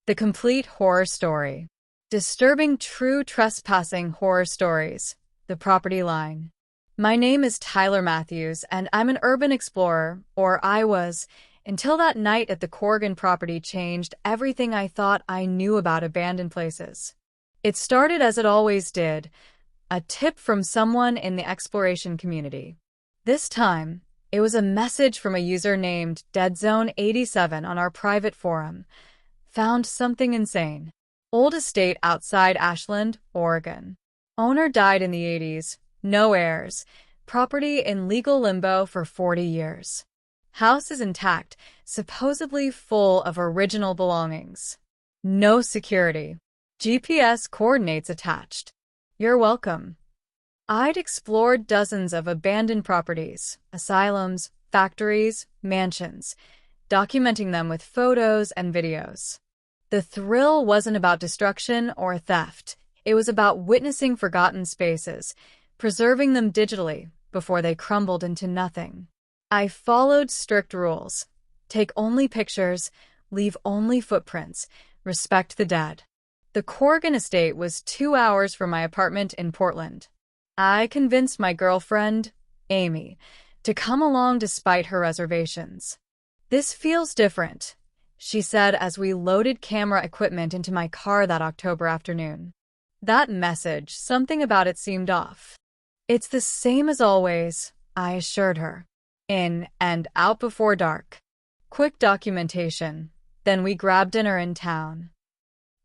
The complete horror story. Disturbing true trespassing horror stories. The property line. My name is Tyler Matthews, and I'm an urban explorer, or I was, until that night at the Corrigan property changed everything I thought I knew about abandoned places. It started as it always did, a tip from someone in the exploration community. This time, it was a message from a user named DeadZone87 on our private forum. Found something insane. Old estate outside Ashland, Oregon. Owner died in the 80s, no heirs. Property in legal limbo for 40 years. House is intact, supposedly full of original belongings. No security. GPS coordinates attached. You're welcome. I'd explored dozens of abandoned properties, asylums, factories, mansions, documenting them with photos and videos. The thrill wasn't about destruction or theft. It was about witnessing forgotten spaces, preserving them digitally before they crumbled into nothing. I followed strict rules. Take only pictures, leave only footprints, respect the dead. The Corrigan estate was 2 hours from my apartment in Portland. I convinced my girlfriend, Amy, to come along despite her reservations. This feels different, she said as we loaded camera equipment into my car that October afternoon. That message, something about it seemed off. It's the same as always, I assured her. In and out before dark. Quick documentation. Then we grabbed dinner in town.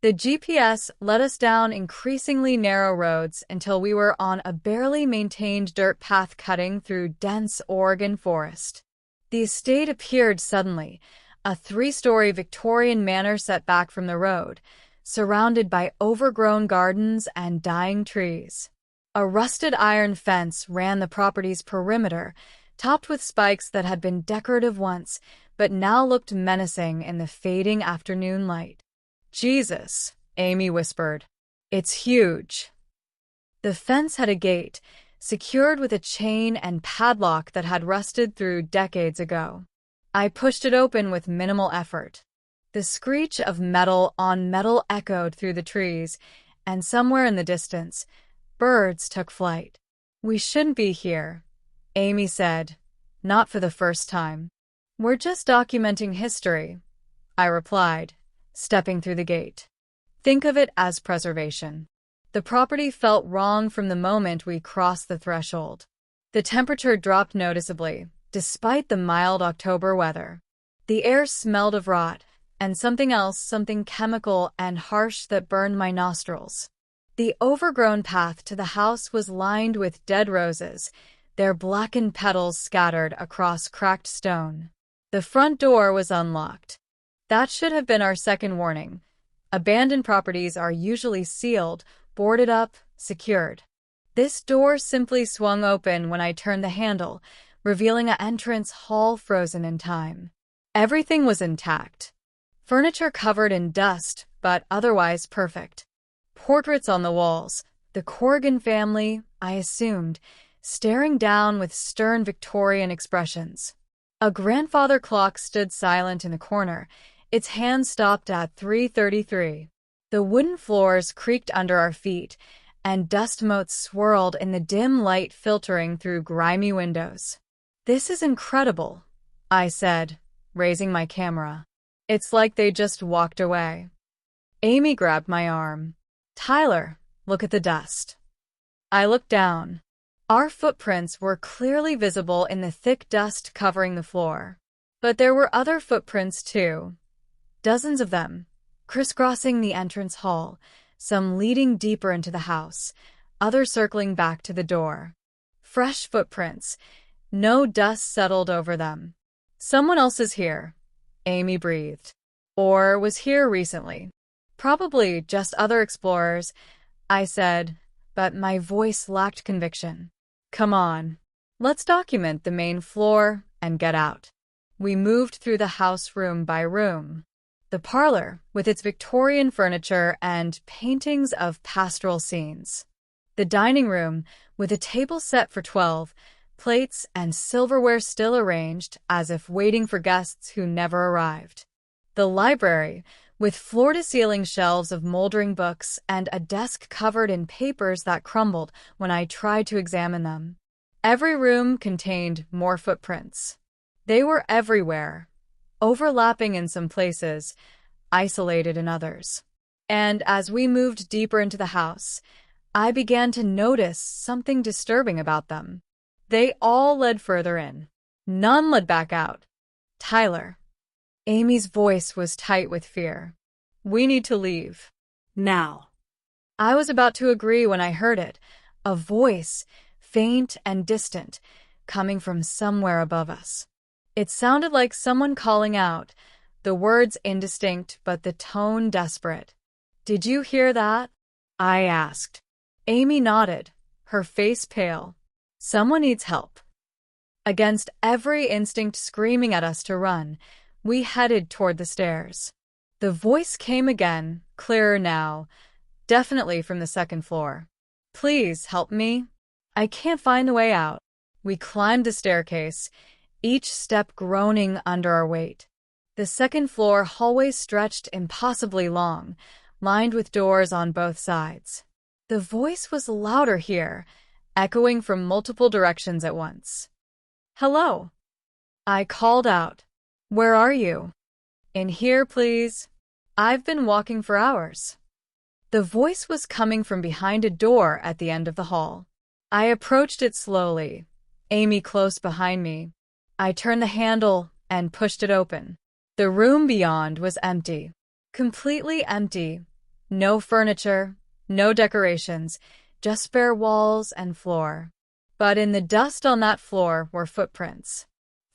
The GPS led us down increasingly narrow roads until we were on a barely maintained dirt path cutting through dense Oregon forest. The estate appeared suddenly, a 3-story Victorian manor set back from the road, surrounded by overgrown gardens and dying trees. A rusted iron fence ran the property's perimeter, topped with spikes that had been decorative once, but now looked menacing in the fading afternoon light. Jesus, Amy whispered. It's huge. The fence had a gate, secured with a chain and padlock that had rusted through decades ago. I pushed it open with minimal effort. The screech of metal on metal echoed through the trees, and somewhere in the distance, birds took flight. We shouldn't be here, Amy said, not for the first time. We're just documenting history, I replied, stepping through the gate. Think of it as preservation. The property felt wrong from the moment we crossed the threshold. The temperature dropped noticeably, despite the mild October weather. The air smelled of rot, and something else, something chemical and harsh that burned my nostrils. The overgrown path to the house was lined with dead roses, their blackened petals scattered across cracked stone. The front door was unlocked. That should have been our second warning. Abandoned properties are usually sealed, boarded up, secured. This door simply swung open when I turned the handle, revealing an entrance hall frozen in time. Everything was intact. Furniture covered in dust, but otherwise perfect. Portraits on the walls, the Corrigan family, I assumed, staring down with stern Victorian expressions. A grandfather clock stood silent in the corner, its hand stopped at 3:33. The wooden floors creaked under our feet, and dust motes swirled in the dim light filtering through grimy windows. This is incredible, I said, raising my camera. It's like they just walked away. Amy grabbed my arm. Tyler, look at the dust. I looked down. Our footprints were clearly visible in the thick dust covering the floor. But there were other footprints too. Dozens of them, crisscrossing the entrance hall, some leading deeper into the house, others circling back to the door. Fresh footprints. No dust settled over them. Someone else is here, Amy breathed. Or was here recently. Probably just other explorers, I said, but my voice lacked conviction. Come on. Let's document the main floor and get out. We moved through the house room by room. The parlor, with its Victorian furniture and paintings of pastoral scenes. The dining room, with a table set for 12, plates and silverware still arranged as if waiting for guests who never arrived. The library, with floor-to-ceiling shelves of moldering books and a desk covered in papers that crumbled when I tried to examine them. Every room contained more footprints. They were everywhere, overlapping in some places, isolated in others. And as we moved deeper into the house, I began to notice something disturbing about them. They all led further in. None led back out. Tyler. Amy's voice was tight with fear. We need to leave. Now. I was about to agree when I heard it, a voice, faint and distant, coming from somewhere above us. It sounded like someone calling out, the words indistinct but the tone desperate. Did you hear that? I asked. Amy nodded, her face pale. Someone needs help. Against every instinct screaming at us to run, we headed toward the stairs. The voice came again, clearer now, definitely from the second floor. Please help me. I can't find the way out. We climbed the staircase, each step groaning under our weight. The second floor hallway stretched impossibly long, lined with doors on both sides. The voice was louder here, echoing from multiple directions at once. Hello. I called out. Where are you? In here, please. I've been walking for hours. The voice was coming from behind a door at the end of the hall. I approached it slowly, Amy close behind me. I turned the handle and pushed it open. The room beyond was empty. Completely empty. No furniture, no decorations, just bare walls and floor. But in the dust on that floor were footprints.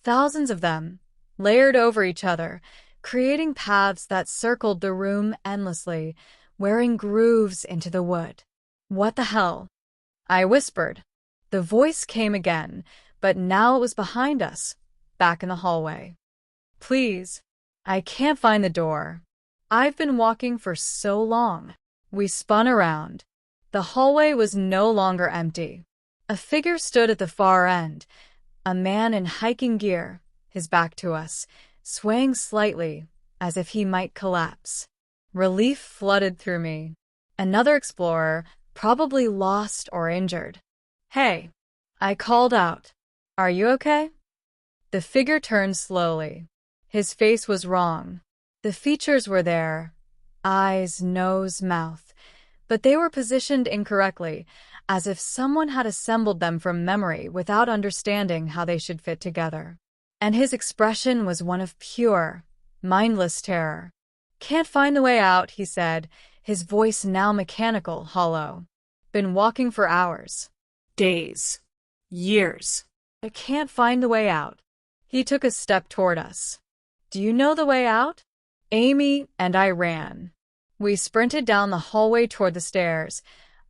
Thousands of them, layered over each other, creating paths that circled the room endlessly, wearing grooves into the wood. What the hell? I whispered. The voice came again, but now it was behind us, back in the hallway. Please, I can't find the door. I've been walking for so long. We spun around. The hallway was no longer empty. A figure stood at the far end, a man in hiking gear, his back to us, swaying slightly as if he might collapse. Relief flooded through me. Another explorer, probably lost or injured. Hey, I called out. Are you okay? The figure turned slowly. His face was wrong. The features were there, eyes, nose, mouth, but they were positioned incorrectly, as if someone had assembled them from memory without understanding how they should fit together. And his expression was one of pure, mindless terror. Can't find the way out, he said, his voice now mechanical, hollow. Been walking for hours. Days. Years. I can't find the way out. He took a step toward us. Do you know the way out? Amy and I ran. We sprinted down the hallway toward the stairs,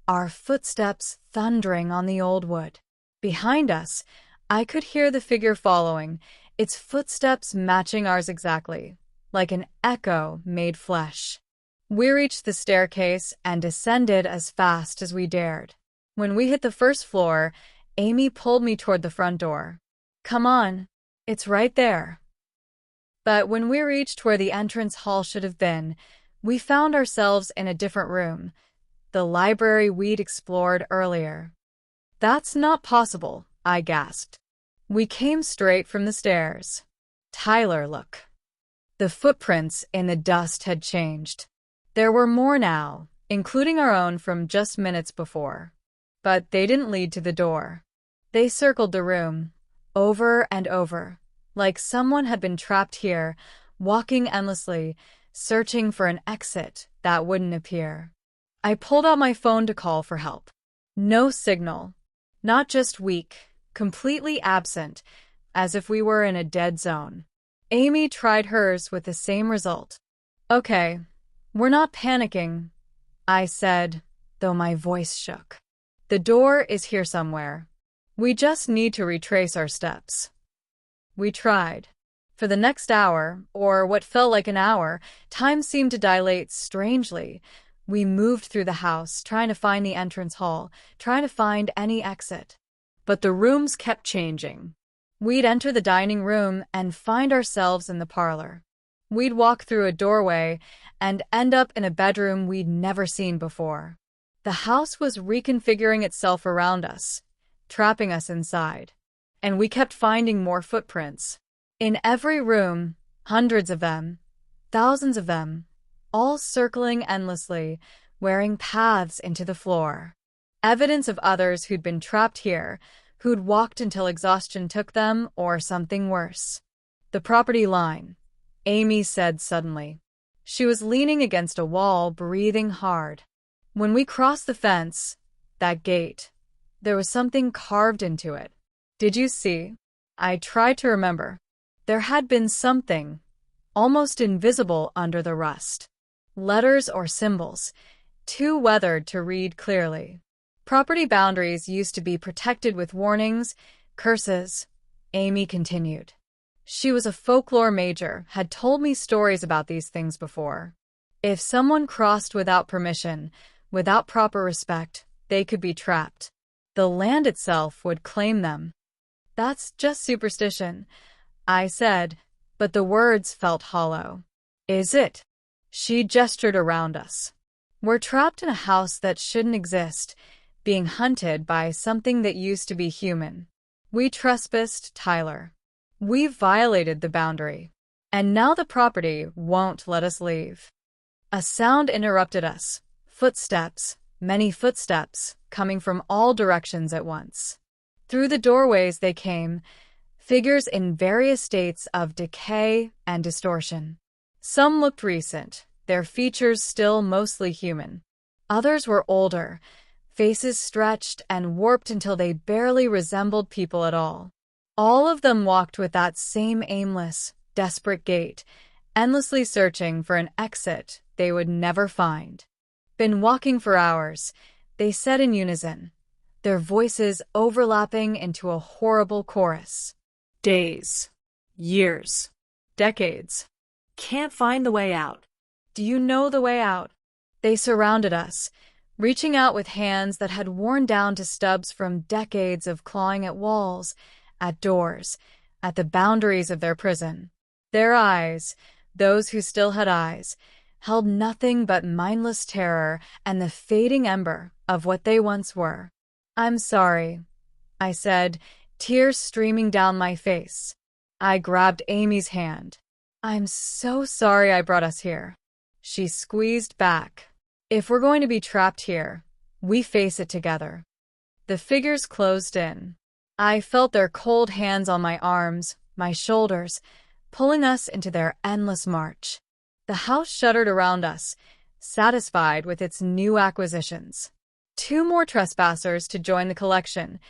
our footsteps thundering on the old wood. Behind us, I could hear the figure following, its footsteps matching ours exactly, like an echo made flesh. We reached the staircase and descended as fast as we dared. When we hit the first floor, Amy pulled me toward the front door. Come on, it's right there. But when we reached where the entrance hall should have been, we found ourselves in a different room, the library we'd explored earlier. That's not possible, I gasped. We came straight from the stairs. Tyler, look. The footprints in the dust had changed. There were more now, including our own from just minutes before. But they didn't lead to the door. They circled the room, over and over, like someone had been trapped here, walking endlessly, searching for an exit that wouldn't appear. I pulled out my phone to call for help. No signal. Not just weak, completely absent, as if we were in a dead zone. Amy tried hers with the same result. Okay, we're not panicking, I said, though my voice shook. The door is here somewhere. We just need to retrace our steps. We tried. For the next hour, or what felt like an hour, time seemed to dilate strangely. We moved through the house, trying to find the entrance hall, trying to find any exit. But the rooms kept changing. We'd enter the dining room and find ourselves in the parlor. We'd walk through a doorway and end up in a bedroom we'd never seen before. The house was reconfiguring itself around us, trapping us inside. And we kept finding more footprints. In every room, hundreds of them, thousands of them, all circling endlessly, wearing paths into the floor. Evidence of others who'd been trapped here, who'd walked until exhaustion took them, or something worse. The property line, Amy said suddenly. She was leaning against a wall, breathing hard. When we crossed the fence, that gate, there was something carved into it. Did you see? I tried to remember. There had been something, almost invisible under the rust. Letters or symbols, too weathered to read clearly. Property boundaries used to be protected with warnings, curses, Amy continued. She was a folklore major, had told me stories about these things before. If someone crossed without permission, without proper respect, they could be trapped. The land itself would claim them. That's just superstition, I said, but the words felt hollow. Is it? She gestured around us. We're trapped in a house that shouldn't exist, being hunted by something that used to be human. We trespassed, Tyler. We violated the boundary. And now the property won't let us leave. A sound interrupted us. Footsteps, many footsteps, coming from all directions at once. Through the doorways they came, figures in various states of decay and distortion. Some looked recent, their features still mostly human. Others were older, faces stretched and warped until they barely resembled people at all. All of them walked with that same aimless, desperate gait, endlessly searching for an exit they would never find. Been walking for hours, they said in unison, their voices overlapping into a horrible chorus. Days. Years. Decades. Can't find the way out. Do you know the way out? They surrounded us, reaching out with hands that had worn down to stubs from decades of clawing at walls, at doors, at the boundaries of their prison. Their eyes, those who still had eyes, held nothing but mindless terror and the fading ember of what they once were. I'm sorry, I said, tears streaming down my face. I grabbed Amy's hand. I'm so sorry I brought us here. She squeezed back. If we're going to be trapped here, we face it together. The figures closed in. I felt their cold hands on my arms, my shoulders, pulling us into their endless march. The house shuddered around us, satisfied with its new acquisitions. 2 more trespassers to join the collection,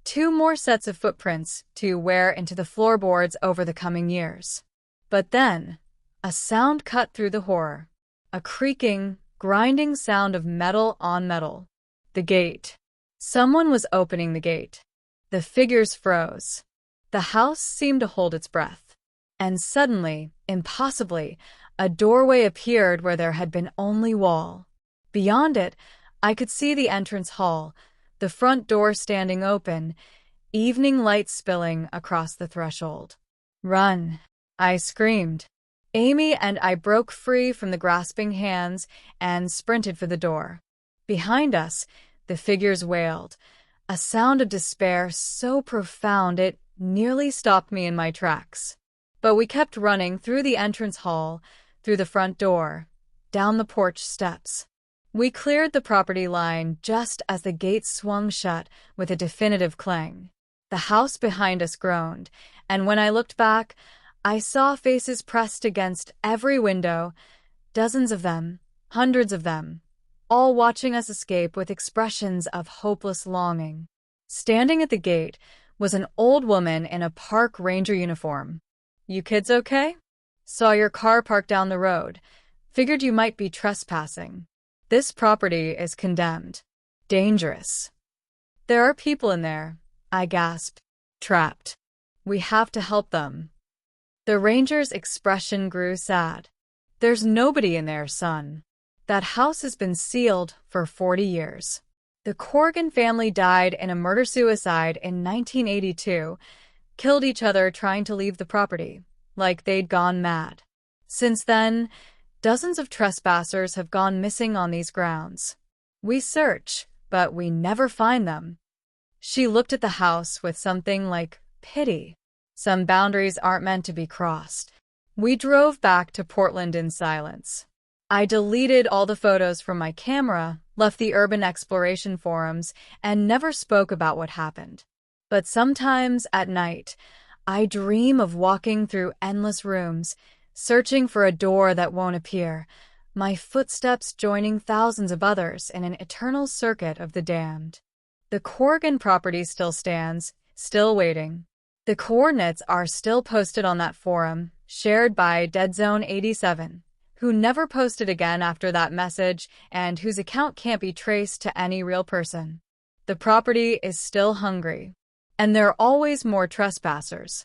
2 more sets of footprints to wear into the floorboards over the coming years. But then, a sound cut through the horror. A creaking, grinding sound of metal on metal. The gate. Someone was opening the gate. The figures froze. The house seemed to hold its breath. And suddenly, impossibly, a doorway appeared where there had been only wall. Beyond it, I could see the entrance hall, the front door standing open, evening light spilling across the threshold. Run, I screamed. Amy and I broke free from the grasping hands and sprinted for the door. Behind us, the figures wailed, a sound of despair so profound it nearly stopped me in my tracks. But we kept running through the entrance hall, through the front door, down the porch steps. We cleared the property line just as the gate swung shut with a definitive clang. The house behind us groaned, and when I looked back, I saw faces pressed against every window, dozens of them, hundreds of them, all watching us escape with expressions of hopeless longing. Standing at the gate was an old woman in a park ranger uniform. You kids okay? Saw your car parked down the road. Figured you might be trespassing. This property is condemned. Dangerous. There are people in there, I gasped. Trapped. We have to help them. The ranger's expression grew sad. There's nobody in there, son. That house has been sealed for 40 years. The Corrigan family died in a murder-suicide in 1982, killed each other trying to leave the property, like they'd gone mad. Since then, dozens of trespassers have gone missing on these grounds. We search, but we never find them. She looked at the house with something like pity. Some boundaries aren't meant to be crossed. We drove back to Portland in silence. I deleted all the photos from my camera, left the urban exploration forums, and never spoke about what happened. But sometimes at night, I dream of walking through endless rooms, searching for a door that won't appear, my footsteps joining thousands of others in an eternal circuit of the damned. The Corrigan property still stands, still waiting. The coordinates are still posted on that forum, shared by DeadZone87, who never posted again after that message and whose account can't be traced to any real person. The property is still hungry, and there are always more trespassers.